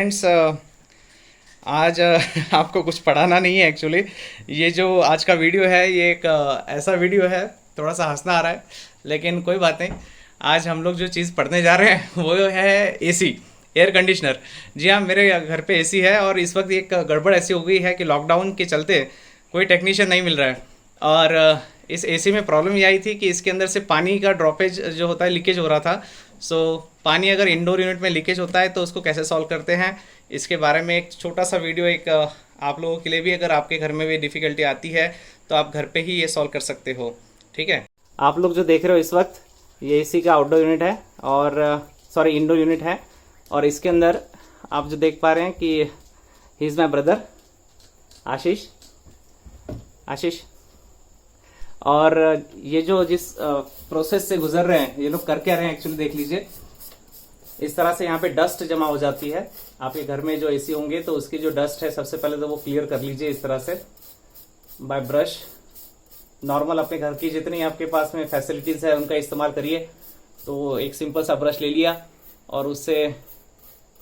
Friends, आज आपको कुछ पढ़ाना नहीं है एक्चुअली। ये जो आज का वीडियो है ये एक ऐसा वीडियो है, थोड़ा सा हंसना आ रहा है लेकिन कोई बात नहीं। आज हम लोग जो चीज़ पढ़ने जा रहे हैं वो है एसी, एयर कंडीशनर। जी हाँ, मेरे घर पे एसी है और इस वक्त एक गड़बड़ ऐसी हो गई है कि लॉकडाउन के चलते कोई टेक्नीशियन नहीं मिल रहा है। और इस एसी में प्रॉब्लम ये आई थी कि इसके अंदर से पानी का ड्रॉपेज जो होता है लीकेज हो रहा था। सो पानी अगर इंडोर यूनिट में लीकेज होता है तो उसको कैसे सॉल्व करते हैं, इसके बारे में एक छोटा सा वीडियो, एक आप लोगों के लिए भी, अगर आपके घर में भी डिफ़िकल्टी आती है तो आप घर पे ही ये सॉल्व कर सकते हो। ठीक है, आप लोग जो देख रहे हो इस वक्त ये एसी का आउटडोर यूनिट है और सॉरी इंडोर यूनिट है। और इसके अंदर आप जो देख पा रहे हैं कि ही इज़ माई ब्रदर आशीष। आशीष और ये जो जिस प्रोसेस से गुजर रहे हैं ये लोग कर क्या रहे हैं एक्चुअली देख लीजिए। इस तरह से यहाँ पे डस्ट जमा हो जाती है। आपके घर में जो एसी होंगे तो उसकी जो डस्ट है सबसे पहले तो वो क्लियर कर लीजिए इस तरह से बाय ब्रश। नॉर्मल अपने घर की जितनी आपके पास में फैसिलिटीज है उनका इस्तेमाल करिए। तो एक सिंपल सा ब्रश ले लिया और उससे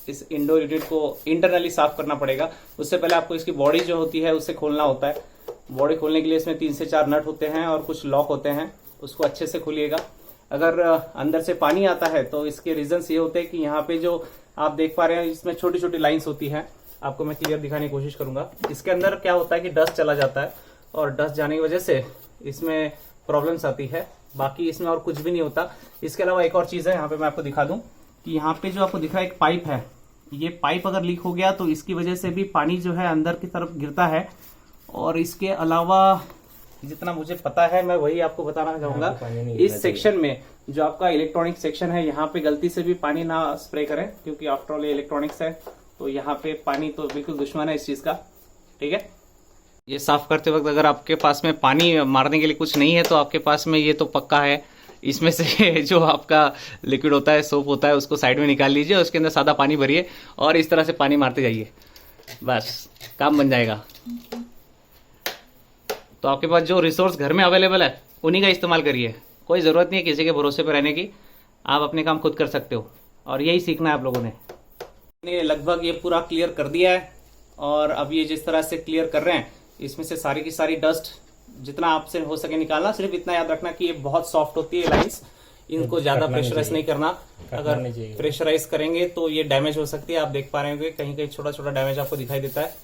इस इंडोर यूनिट को इंटरनली साफ करना पड़ेगा। उससे पहले आपको इसकी बॉडी जो होती है उससे खोलना होता है। बॉडी खोलने के लिए इसमें 3 से 4 नट होते हैं और कुछ लॉक होते हैं, उसको अच्छे से खोलिएगा। अगर अंदर से पानी आता है तो इसके रीजंस ये होते हैं कि यहाँ पे जो आप देख पा रहे हैं इसमें छोटी छोटी लाइंस होती हैं। आपको मैं क्लियर दिखाने की कोशिश करूंगा। इसके अंदर क्या होता है कि डस्ट चला जाता है और डस्ट जाने की वजह से इसमें प्रॉब्लम्स आती है। बाकी इसमें और कुछ भी नहीं होता। इसके अलावा एक और चीज है, यहाँ पे मैं आपको दिखा दूं कि यहाँ पे जो आपको दिख रहा है एक पाइप है। ये पाइप अगर लीक हो गया तो इसकी वजह से भी पानी जो है अंदर की तरफ गिरता है। और इसके अलावा जितना मुझे पता है मैं वही आपको बताना चाहूंगा। इस सेक्शन में जो आपका इलेक्ट्रॉनिक सेक्शन है यहाँ पे गलती से भी पानी ना स्प्रे करें, क्योंकि आफ्टर ऑल ये इलेक्ट्रॉनिक्स है तो यहाँ पे पानी तो बिल्कुल दुश्मन है इस चीज का। ठीक है, ये साफ करते वक्त अगर आपके पास में पानी मारने के लिए कुछ नहीं है तो आपके पास में ये तो पक्का है, इसमें से जो आपका लिक्विड होता है, सोप होता है, उसको साइड में निकाल लीजिए, उसके अंदर सादा पानी भरिए और इस तरह से पानी मारते जाइए, बस काम बन जाएगा। तो आपके पास जो रिसोर्स घर में अवेलेबल है उन्हीं का इस्तेमाल करिए। कोई ज़रूरत नहीं है किसी के भरोसे पर रहने की, आप अपने काम खुद कर सकते हो और यही सीखना है आप लोगों ने। लगभग ये पूरा क्लियर कर दिया है और अब ये जिस तरह से क्लियर कर रहे हैं इसमें से सारी की सारी डस्ट जितना आपसे हो सके निकालना। सिर्फ इतना याद रखना कि ये बहुत सॉफ्ट होती है लाइंस, इनको ज़्यादा प्रेशराइज नहीं करना। अगर प्रेशराइज करेंगे तो ये डैमेज हो सकती है। आप देख पा रहे होंगे कहीं कहीं छोटा छोटा डैमेज आपको दिखाई देता है।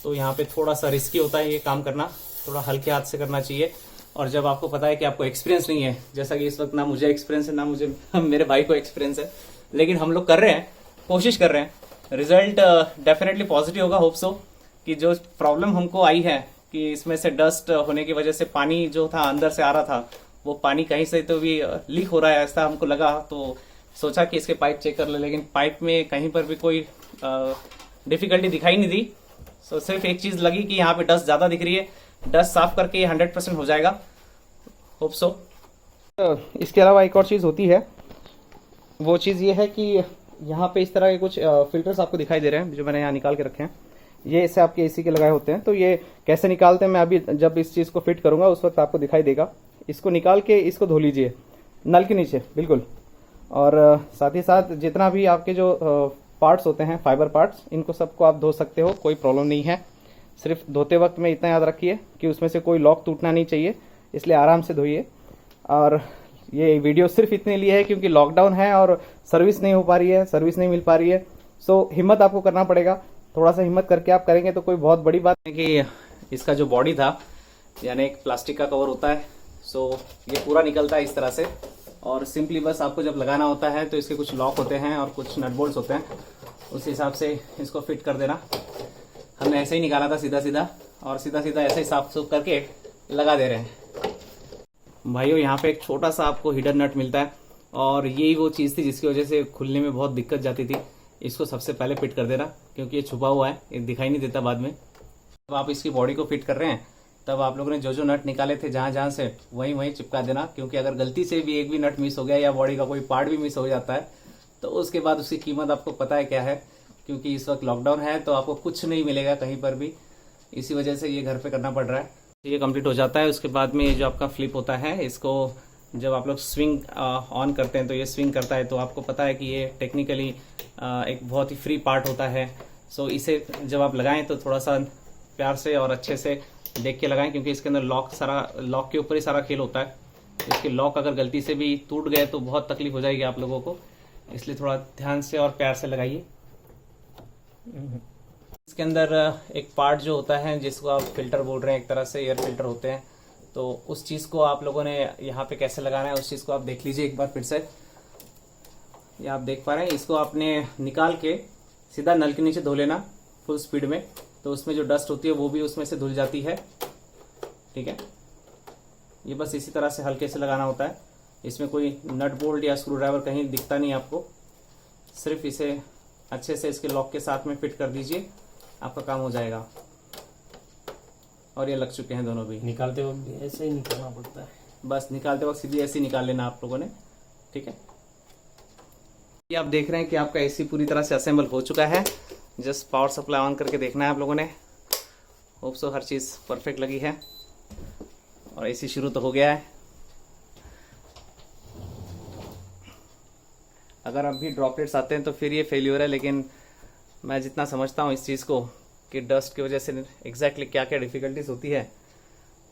तो यहाँ पे थोड़ा सा रिस्की होता है ये काम करना, थोड़ा हल्के हाथ से करना चाहिए। और जब आपको पता है कि आपको एक्सपीरियंस नहीं है, जैसा कि इस वक्त ना मुझे एक्सपीरियंस है ना मुझे मेरे भाई को एक्सपीरियंस है, लेकिन हम लोग कर रहे हैं, कोशिश कर रहे हैं। रिजल्ट डेफिनेटली पॉजिटिव होगा, होप सो। कि जो प्रॉब्लम हमको आई है कि इसमें से डस्ट होने की वजह से पानी जो था अंदर से आ रहा था वो पानी कहीं से तो भी लीक हो रहा है ऐसा हमको लगा। तो सोचा कि इसके पाइप चेक कर ले, लेकिन पाइप में कहीं पर भी कोई डिफिकल्टी दिखाई नहीं दी। सो सिर्फ एक चीज लगी कि यहाँ पे डस्ट ज्यादा दिख रही है। डस्ट साफ करके ये 100% हो जाएगा, होप सो। इसके अलावा एक और चीज़ होती है, वो चीज़ ये है कि यहाँ पे इस तरह के कुछ फिल्टर्स आपको दिखाई दे रहे हैं जो मैंने यहाँ निकाल के रखे हैं। ये इससे आपके एसी के लगाए होते हैं। तो ये कैसे निकालते हैं मैं अभी जब इस चीज़ को फिट करूँगा उस वक्त आपको दिखाई देगा। इसको निकाल के इसको धो लीजिए नल के नीचे बिल्कुल। और साथ ही साथ जितना भी आपके जो पार्ट्स होते हैं, फाइबर पार्ट्स, इनको सबको आप धो सकते हो, कोई प्रॉब्लम नहीं है। सिर्फ धोते वक्त में इतना याद रखिए कि उसमें से कोई लॉक टूटना नहीं चाहिए, इसलिए आराम से धोइए। और ये वीडियो सिर्फ इतने लिए है क्योंकि लॉकडाउन है और सर्विस नहीं हो पा रही है, सर्विस नहीं मिल पा रही है। सो हिम्मत आपको करना पड़ेगा, थोड़ा सा हिम्मत करके आप करेंगे तो कोई बहुत बड़ी बात नहीं। कि इसका जो बॉडी था, यानी एक प्लास्टिक का कवर होता है, सो ये पूरा निकलता है इस तरह से। और सिंपली बस आपको जब लगाना होता है तो इसके कुछ लॉक होते हैं और कुछ नट बोल्ट्स होते हैं, उस हिसाब से इसको फिट कर देना। हमने ऐसे ही निकाला था सीधा सीधा, और सीधा सीधा ऐसे ही साफ सुफ करके लगा दे रहे हैं। भाइयों यहाँ पे एक छोटा सा आपको हिडन नट मिलता है और यही वो चीज़ थी जिसकी वजह से खुलने में बहुत दिक्कत जाती थी। इसको सबसे पहले फिट कर देना क्योंकि ये छुपा हुआ है, ये दिखाई नहीं देता बाद में। जब आप इसकी बॉडी को फिट कर रहे हैं तब आप लोगों ने जो जो नट निकाले थे जहाँ जहाँ से वहीं वहीं चिपका देना, क्योंकि अगर गलती से भी एक भी नट मिस हो गया या बॉडी का कोई पार्ट भी मिस हो जाता है तो उसके बाद उसकी कीमत आपको पता है क्या है। क्योंकि इस वक्त लॉकडाउन है तो आपको कुछ नहीं मिलेगा कहीं पर भी, इसी वजह से ये घर पे करना पड़ रहा है। ये कंप्लीट हो जाता है, उसके बाद में ये जो आपका फ्लिप होता है इसको जब आप लोग स्विंग ऑन करते हैं तो ये स्विंग करता है, तो आपको पता है कि ये टेक्निकली एक बहुत ही फ्री पार्ट होता है। सो इसे जब आप लगाएं तो थोड़ा सा प्यार से और अच्छे से देख के लगाएं, क्योंकि इसके अंदर लॉक के ऊपर ही सारा खेल होता है। इसके लॉक अगर गलती से भी टूट गए तो बहुत तकलीफ हो जाएगी आप लोगों को, इसलिए थोड़ा ध्यान से और प्यार से लगाइए। इसके अंदर एक पार्ट जो होता है जिसको आप फिल्टर बोल रहे हैं, एक तरह से एयर फिल्टर होते हैं, तो उस चीज़ को आप लोगों ने यहाँ पे कैसे लगाना है उस चीज़ को आप देख लीजिए एक बार फिर से। ये आप देख पा रहे हैं, इसको आपने निकाल के सीधा नल के नीचे धो लेना फुल स्पीड में, तो उसमें जो डस्ट होती है वो भी उसमें से धुल जाती है। ठीक है, ये बस इसी तरह से हल्के से लगाना होता है। इसमें कोई नट बोल्ट या स्क्रू ड्राइवर कहीं दिखता नहीं आपको, सिर्फ इसे अच्छे से इसके लॉक के साथ में फिट कर दीजिए, आपका काम हो जाएगा। और ये लग चुके हैं दोनों भी। निकालते वक्त भी ऐसे ही निकालना पड़ता है, बस निकालते वक्त सीधी ऐसे ही निकाल लेना आप लोगों ने। ठीक है, ये आप देख रहे हैं कि आपका एसी पूरी तरह से असेंबल हो चुका है। जस्ट पावर सप्लाई ऑन करके देखना है आप लोगों ने। होप सो हर चीज़ परफेक्ट लगी है और एसी शुरू तो हो गया है। अगर अभी ड्रॉपलेट्स आते हैं तो फिर ये फेल्यूर है, लेकिन मैं जितना समझता हूँ इस चीज़ को कि डस्ट की वजह से एग्जैक्टली क्या क्या डिफ़िकल्टीज होती है,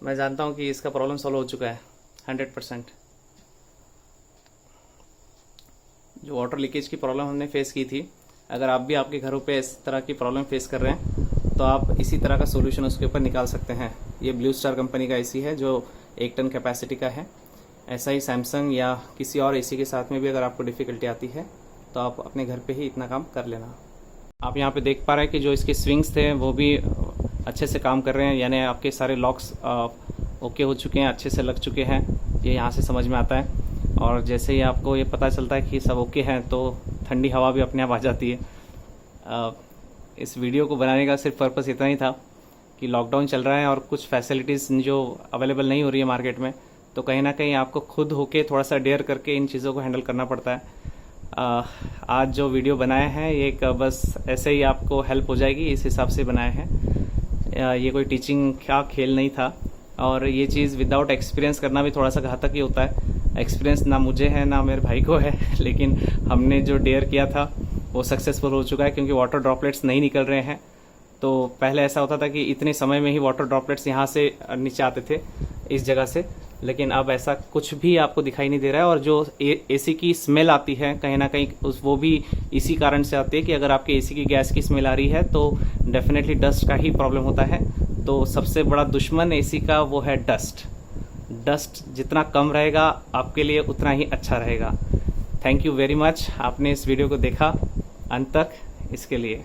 मैं जानता हूँ कि इसका प्रॉब्लम सॉल्व हो चुका है 100%। जो वाटर लीकेज की प्रॉब्लम हमने फेस की थी, अगर आप भी आपके घरों पे इस तरह की प्रॉब्लम फेस कर रहे हैं तो आप इसी तरह का सोल्यूशन उसके ऊपर निकाल सकते हैं। ये ब्लू स्टार कंपनी का एसी है जो 1 टन कैपेसिटी का है। ऐसा ही सैमसंग या किसी और एसी के साथ में भी अगर आपको डिफ़िकल्टी आती है तो आप अपने घर पे ही इतना काम कर लेना। आप यहाँ पे देख पा रहे हैं कि जो इसके स्विंग्स थे वो भी अच्छे से काम कर रहे हैं, यानी आपके सारे लॉक्स ओके हो चुके हैं, अच्छे से लग चुके हैं, ये यहाँ से समझ में आता है। और जैसे ही आपको ये पता चलता है कि सब ओके हैं तो ठंडी हवा भी अपने आप आ जाती है। इस वीडियो को बनाने का सिर्फ पर्पस इतना ही था कि लॉकडाउन चल रहा है और कुछ फैसिलिटीज़ जो अवेलेबल नहीं हो रही है मार्केट में, तो कहीं ना कहीं आपको खुद होके थोड़ा सा डेयर करके इन चीज़ों को हैंडल करना पड़ता है। आज जो वीडियो बनाए हैं ये एक बस ऐसे ही आपको हेल्प हो जाएगी इस हिसाब से बनाए हैं। ये कोई टीचिंग का खेल नहीं था, और ये चीज़ विदाउट एक्सपीरियंस करना भी थोड़ा सा घातक ही होता है। एक्सपीरियंस ना मुझे है ना मेरे भाई को है, लेकिन हमने जो डेयर किया था वो सक्सेसफुल हो चुका है, क्योंकि वाटर ड्रॉपलेट्स नहीं निकल रहे हैं। तो पहले ऐसा होता था कि इतने समय में ही वाटर ड्रॉपलेट्स यहाँ से नीचे आते थे इस जगह से, लेकिन अब ऐसा कुछ भी आपको दिखाई नहीं दे रहा है। और जो एसी की स्मेल आती है कहीं ना कहीं वो भी इसी कारण से आती है कि अगर आपके एसी की गैस की स्मेल आ रही है तो डेफिनेटली डस्ट का ही प्रॉब्लम होता है। तो सबसे बड़ा दुश्मन एसी का वो है डस्ट। डस्ट जितना कम रहेगा आपके लिए उतना ही अच्छा रहेगा। थैंक यू वेरी मच, आपने इस वीडियो को देखा अंत तक, इसके लिए।